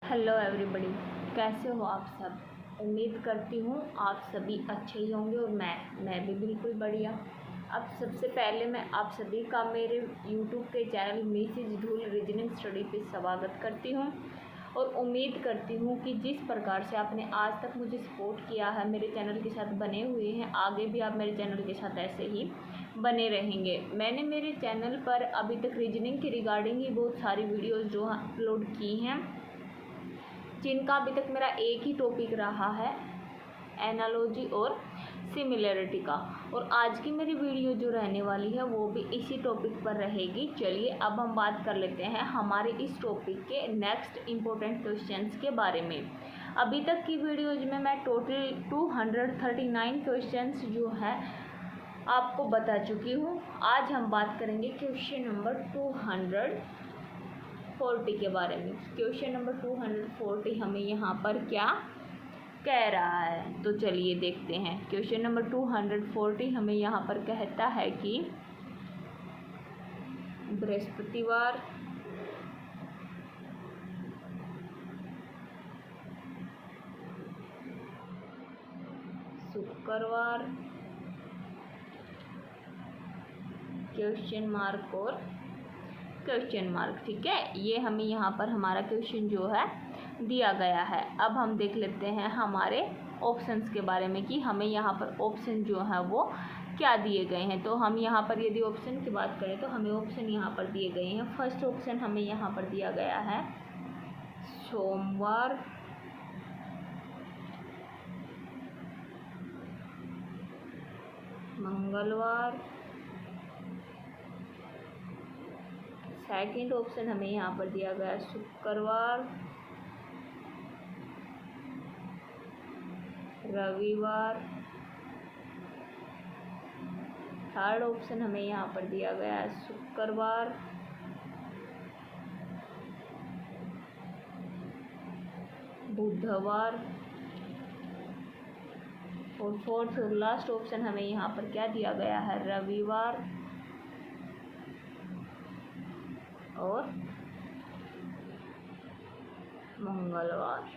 Hello everybody, कैसे हो आप सब। उम्मीद करती हूँ आप सभी अच्छे ही होंगे और मैं भी बिल्कुल बढ़िया। अब सबसे पहले मैं आप सभी का मेरे यूट्यूब के चैनल मिसेज धूल रीजनिंग स्टडी पे स्वागत करती हूँ और उम्मीद करती हूँ कि जिस प्रकार से आपने आज तक मुझे सपोर्ट किया है, मेरे चैनल के साथ बने हुए हैं, आगे भी आप मेरे चैनल के साथ ऐसे ही बने रहेंगे। मैंने मेरे चैनल पर अभी तक रीजनिंग के रिगार्डिंग ही बहुत सारी वीडियोज़ जो अपलोड की हैं, जिनका अभी तक मेरा एक ही टॉपिक रहा है, एनालॉजी और सिमिलरिटी का। और आज की मेरी वीडियो जो रहने वाली है वो भी इसी टॉपिक पर रहेगी। चलिए अब हम बात कर लेते हैं हमारे इस टॉपिक के नेक्स्ट इम्पोर्टेंट क्वेश्चंस के बारे में। अभी तक की वीडियोज में मैं टोटल 239 क्वेश्चंस जो है आपको बता चुकी हूँ। आज हम बात करेंगे क्वेश्चन नंबर 240 के बारे में। क्वेश्चन नंबर 240 हमें यहाँ पर क्या कह रहा है, तो चलिए देखते हैं। क्वेश्चन नंबर 240 हमें यहाँ पर कहता है कि बृहस्पतिवार, शुक्रवार, क्वेश्चन मार्क और क्वेश्चन मार्क। ठीक है, ये हमें यहाँ पर हमारा क्वेश्चन जो है दिया गया है। अब हम देख लेते हैं हमारे ऑप्शंस के बारे में कि हमें यहाँ पर ऑप्शन जो है वो क्या दिए गए हैं। तो हम यहाँ पर यदि ऑप्शन की बात करें तो हमें ऑप्शन यहाँ पर दिए गए हैं। फर्स्ट ऑप्शन हमें यहाँ पर दिया गया है सोमवार, मंगलवार। सेकंड ऑप्शन हमें यहाँ पर दिया गया है शुक्रवार, रविवार। थर्ड ऑप्शन हमें यहाँ पर दिया गया है शुक्रवार, बुधवार। और फोर्थ और लास्ट ऑप्शन हमें यहाँ पर क्या दिया गया है, रविवार और मंगलवार।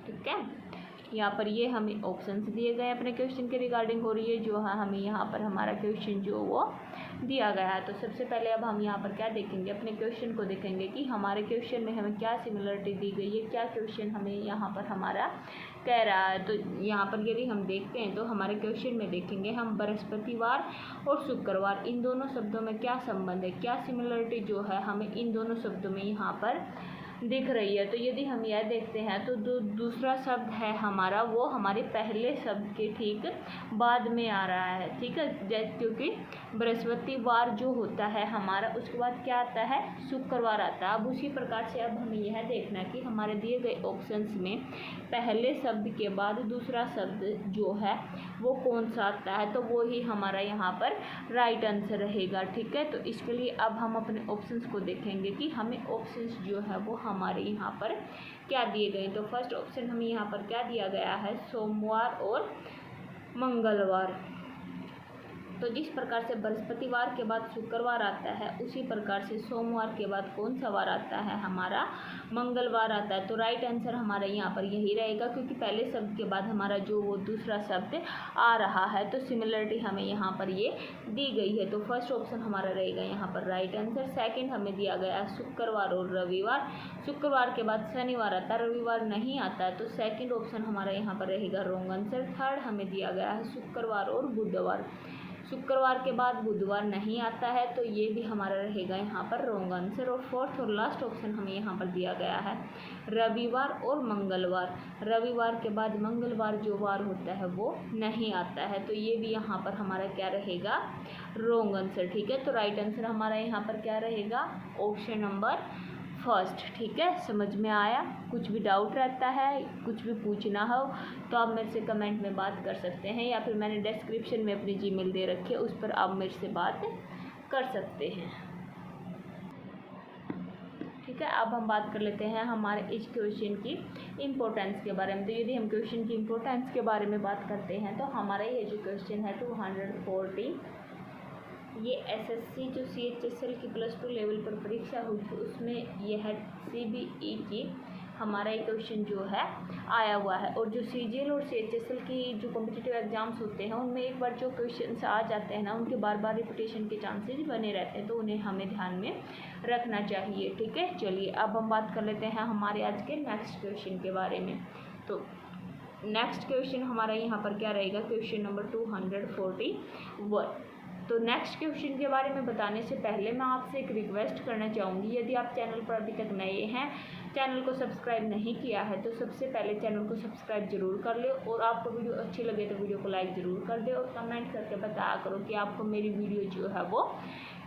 ठीक है, यहाँ पर ये हमें ऑप्शंस दिए गए अपने क्वेश्चन के रिगार्डिंग हो रही है जो है हमें यहाँ पर हमारा क्वेश्चन जो वो दिया गया है। तो सबसे पहले अब हम यहाँ पर क्या देखेंगे, अपने क्वेश्चन को देखेंगे कि हमारे क्वेश्चन में हमें क्या सिमिलरिटी दी गई है, क्या क्वेश्चन हमें यहाँ पर हमारा कह रहा है। तो यहाँ पर यदि हम देखते हैं तो हमारे क्वेश्चन में देखेंगे हम बृहस्पतिवार और शुक्रवार, इन दोनों शब्दों में क्या संबंध है, क्या सिमिलरिटी जो है हमें इन दोनों शब्दों में यहाँ पर दिख रही है। तो यदि हम यह देखते हैं तो दूसरा शब्द है हमारा वो हमारे पहले शब्द के ठीक बाद में आ रहा है। ठीक है, क्योंकि बृहस्पतिवार जो होता है हमारा, उसके बाद क्या आता है, शुक्रवार आता है। अब उसी प्रकार से अब हमें यह देखना कि हमारे दिए गए ऑप्शंस में पहले शब्द के बाद दूसरा शब्द जो है वो कौन सा आता है, तो वो ही हमारा यहाँ पर राइट आंसर रहेगा। ठीक है, तो इसके लिए अब हम अपने ऑप्शंस को देखेंगे कि हमें ऑप्शंस जो है वो हमारे यहाँ पर क्या दिए गए। तो फर्स्ट ऑप्शन हमें यहाँ पर क्या दिया गया है, सोमवार और मंगलवार। तो जिस प्रकार से बृहस्पतिवार के बाद शुक्रवार आता है, उसी प्रकार से सोमवार के बाद कौन सा वार आता है, हमारा मंगलवार आता है। तो राइट आंसर हमारा यहाँ पर यही रहेगा, क्योंकि पहले शब्द के बाद हमारा जो वो दूसरा शब्द आ रहा है। तो सिमिलरिटी हमें यहाँ पर ये दी गई है। तो फर्स्ट ऑप्शन हमारा रहेगा यहाँ पर राइट आंसर। सेकेंड हमें दिया गया है शुक्रवार और रविवार। शुक्रवार के बाद शनिवार आता है, रविवार नहीं आता है, तो सेकेंड ऑप्शन हमारा यहाँ पर रहेगा रॉन्ग आंसर। थर्ड हमें दिया गया है शुक्रवार और बुधवार। शुक्रवार के बाद बुधवार नहीं आता है, तो ये भी हमारा रहेगा यहाँ पर रॉन्ग आंसर। और फोर्थ और लास्ट ऑप्शन हमें यहाँ पर दिया गया है रविवार और मंगलवार। रविवार के बाद मंगलवार जो वार होता है वो नहीं आता है, तो ये भी यहाँ पर हमारा क्या रहेगा, रॉन्ग आंसर। ठीक है, तो राइट आंसर हमारा यहाँ पर क्या रहेगा, ऑप्शन नंबर फर्स्ट। ठीक है, समझ में आया। कुछ भी डाउट रहता है, कुछ भी पूछना हो तो आप मेरे से कमेंट में बात कर सकते हैं, या फिर मैंने डिस्क्रिप्शन में अपनी जीमेल दे रखी है, उस पर आप मेरे से बात कर सकते हैं। ठीक है, अब हम बात कर लेते हैं हमारे इस क्वेश्चन की इम्पोर्टेंस के बारे में। तो यदि हम क्वेश्चन की इम्पोर्टेंस के बारे में बात करते हैं तो हमारा ये जो क्वेश्चन है 240, ये एसएससी जो CHSL की +2 लेवल पर परीक्षा हुई थी उसमें यह CBE की हमारा ये क्वेश्चन जो है आया हुआ है। और जो CGL और CHSL की जो कॉम्पिटिटिव एग्जाम्स होते हैं उनमें एक बार जो क्वेश्चन आ जाते हैं ना, उनके बार बार रिपीटेशन के चांसेस बने रहते हैं, तो उन्हें हमें ध्यान में रखना चाहिए। ठीक है, चलिए अब हम बात कर लेते हैं हमारे आज के नेक्स्ट क्वेश्चन के बारे में। तो नेक्स्ट क्वेश्चन हमारा यहाँ पर क्या रहेगा, क्वेश्चन नंबर 241। तो नेक्स्ट क्वेश्चन के बारे में बताने से पहले मैं आपसे एक रिक्वेस्ट करना चाहूँगी, यदि आप चैनल पर अभी तक नए हैं, चैनल को सब्सक्राइब नहीं किया है, तो सबसे पहले चैनल को सब्सक्राइब जरूर कर ले, और आपको वीडियो अच्छी लगे तो वीडियो को लाइक ज़रूर कर दे, और कमेंट करके बताया करो कि आपको मेरी वीडियो जो है वो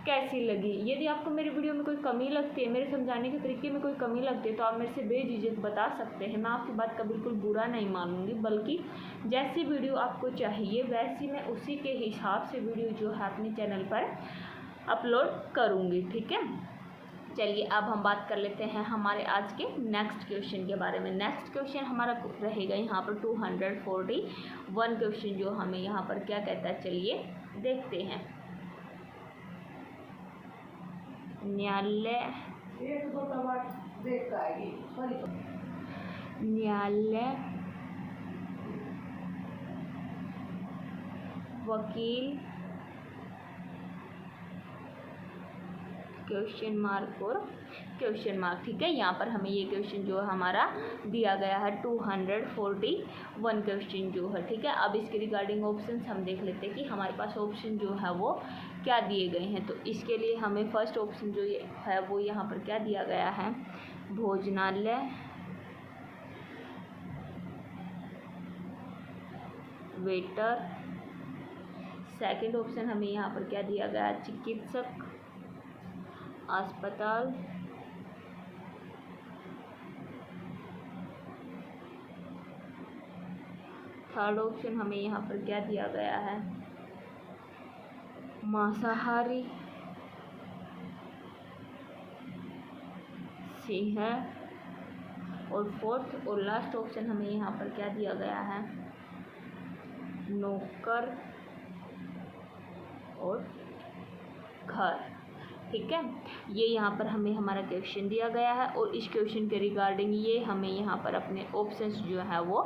कैसी लगी। यदि आपको मेरी वीडियो में कोई कमी लगती है, मेरे समझाने के तरीके में कोई कमी लगती है, तो आप मेरे से बेझिझक बता सकते हैं। मैं आपकी बात का बिल्कुल बुरा नहीं मानूंगी, बल्कि जैसी वीडियो आपको चाहिए वैसी मैं उसी के हिसाब से वीडियो जो है अपने चैनल पर अपलोड करूँगी। ठीक है, चलिए अब हम बात कर लेते हैं हमारे आज के नेक्स्ट क्वेश्चन के बारे में। नेक्स्ट क्वेश्चन हमारा रहेगा यहाँ पर 241 क्वेश्चन, जो हमें यहाँ पर क्या कहता है, चलिए देखते हैं। न्यायालय वकील क्वेश्चन मार्क और क्वेश्चन मार्क। ठीक है, यहाँ पर हमें ये क्वेश्चन जो है हमारा दिया गया है 241 क्वेश्चन जो है। ठीक है, अब इसके रिगार्डिंग ऑप्शंस हम देख लेते हैं कि हमारे पास ऑप्शन जो है वो क्या दिए गए हैं। तो इसके लिए हमें फर्स्ट ऑप्शन जो ये है वो यहाँ पर क्या दिया गया है, भोजनालय, वेटर। सेकंड ऑप्शन हमें यहाँ पर क्या दिया गया है, चिकित्सक, अस्पताल। थर्ड ऑप्शन हमें यहाँ पर क्या दिया गया है, मांसाहारी, सिंह। और फोर्थ और लास्ट ऑप्शन हमें यहाँ पर क्या दिया गया है, नौकर और घर। ठीक है, ये यहाँ पर हमें हमारा क्वेश्चन दिया गया है, और इस क्वेश्चन के रिगार्डिंग ये हमें यहाँ पर अपने ऑप्शंस जो है वो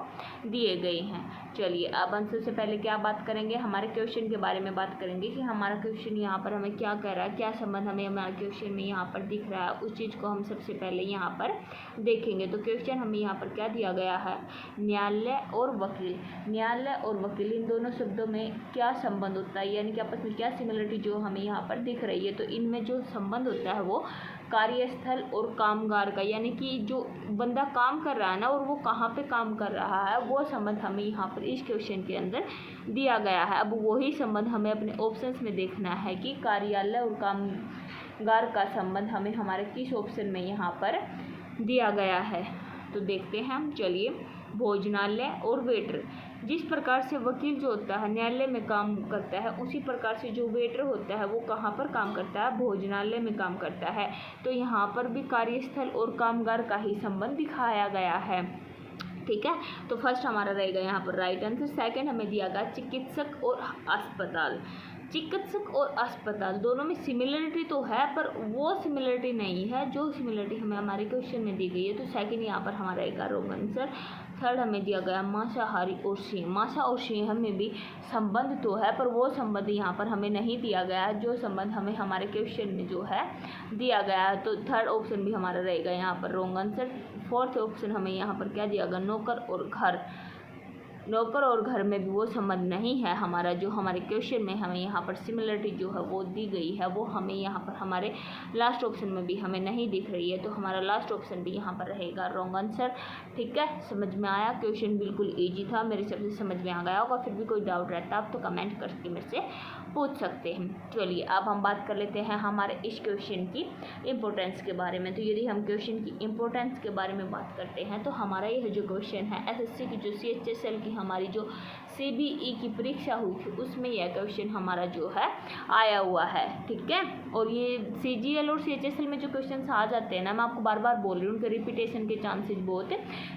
दिए गए हैं। चलिए अब हम सबसे पहले क्या बात करेंगे, हमारे क्वेश्चन के बारे में बात करेंगे कि हमारा क्वेश्चन यहाँ पर हमें क्या कह रहा है, क्या संबंध हमें हमारे क्वेश्चन में यहाँ पर दिख रहा है, उस चीज़ को हम सबसे पहले यहाँ पर देखेंगे। तो क्वेश्चन हमें यहाँ पर क्या दिया गया है, न्यायालय और वकील। न्यायालय और वकील इन दोनों शब्दों में क्या संबंध होता है, यानी कि आपस में क्या सिमिलरिटी जो हमें यहाँ पर दिख रही है। तो इनमें जो संबंध होता है वो कार्यस्थल और कामगार का, यानी कि जो बंदा काम कर रहा है ना, और वो कहाँ पे काम कर रहा है, वो संबंध हमें यहाँ पर इस क्वेश्चन के अंदर दिया गया है। अब वही संबंध हमें अपने ऑप्शंस में देखना है कि कार्यालय और कामगार का संबंध हमें हमारे किस ऑप्शन में यहाँ पर दिया गया है। तो देखते हैं हम, चलिए। भोजनालय और वेटर, जिस प्रकार से वकील जो होता है न्यायालय में काम करता है, उसी प्रकार से जो वेटर होता है वो कहाँ पर काम करता है, भोजनालय में काम करता है। तो यहाँ पर भी कार्यस्थल और कामगार का ही संबंध दिखाया गया है। ठीक है, तो फर्स्ट हमारा रहेगा यहाँ पर राइट आंसर। सेकंड हमें दिया गया चिकित्सक और अस्पताल। चिकित्सक और अस्पताल दोनों में सिमिलरिटी तो है, पर वो सिमिलरिटी नहीं है जो सिमिलरिटी हमें हमारे क्वेश्चन में दी गई है। तो सेकंड यहाँ पर हमारा रहेगा रॉन्ग आंसर। थर्ड हमें दिया गया मांसाहारी और सिंह। मांसा और सिंह में भी संबंध तो है, पर वो संबंध यहाँ पर हमें नहीं दिया गया है जो संबंध हमें हमारे क्वेश्चन में जो है दिया गया है। तो थर्ड ऑप्शन भी हमारा रहेगा यहाँ पर रॉन्ग आंसर। फोर्थ ऑप्शन हमें यहाँ पर क्या दिया गया, नौकर और घर। नौकर और घर में भी वो संबंध नहीं है हमारा जो हमारे क्वेश्चन में हमें यहाँ पर सिमिलरिटी जो है वो दी गई है, वो हमें यहाँ पर हमारे लास्ट ऑप्शन में भी हमें नहीं दिख रही है। तो हमारा लास्ट ऑप्शन भी यहाँ पर रहेगा रॉन्ग आंसर। ठीक है, समझ में आया? क्वेश्चन बिल्कुल ईजी था, मेरे हिसाब से समझ में आ गया होगा। फिर भी कोई डाउट रहता है आप तो कमेंट करके मेरे से पूछ सकते हैं। चलिए अब हम बात कर लेते हैं हमारे इस क्वेश्चन की इम्पोर्टेंस के बारे में। तो यदि हम क्वेश्चन की इम्पोर्टेंस के बारे में बात करते हैं तो हमारा यह जो क्वेश्चन है एसएससी की जो CHSL की हमारी जो CBE की परीक्षा हुई थी उसमें यह क्वेश्चन हमारा जो है आया हुआ है। ठीक है, और ये CGL और CHSL में जो क्वेश्चन आ जाते हैं ना, मैं आपको बार बार बोल रही हूँ, उनके रिपीटेशन के चांसेस बहुत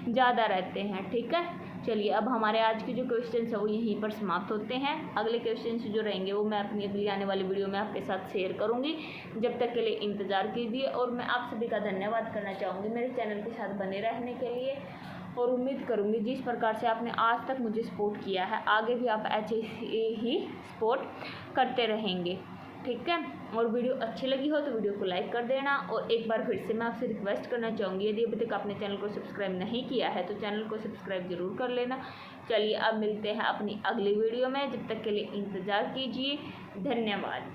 ज़्यादा रहते हैं। ठीक है, चलिए अब हमारे आज के जो क्वेश्चन है वो यहीं पर समाप्त होते हैं। अगले क्वेश्चन जो रहेंगे वो मैं अपनी अगली आने वाली वीडियो में आपके साथ शेयर करूँगी। जब तक के लिए इंतज़ार कीजिए और मैं आप सभी का धन्यवाद करना चाहूँगी मेरे चैनल के साथ बने रहने के लिए, और उम्मीद करूँगी जिस प्रकार से आपने आज तक मुझे सपोर्ट किया है आगे भी आप ऐसे ही सपोर्ट करते रहेंगे, ठीक है। और वीडियो अच्छी लगी हो तो वीडियो को लाइक कर देना। और एक बार फिर से मैं आपसे रिक्वेस्ट करना चाहूँगी, यदि अभी तक आपने चैनल को सब्सक्राइब नहीं किया है तो चैनल को सब्सक्राइब ज़रूर कर लेना। चलिए अब मिलते हैं अपनी अगली वीडियो में, जब तक के लिए इंतज़ार कीजिए। धन्यवाद।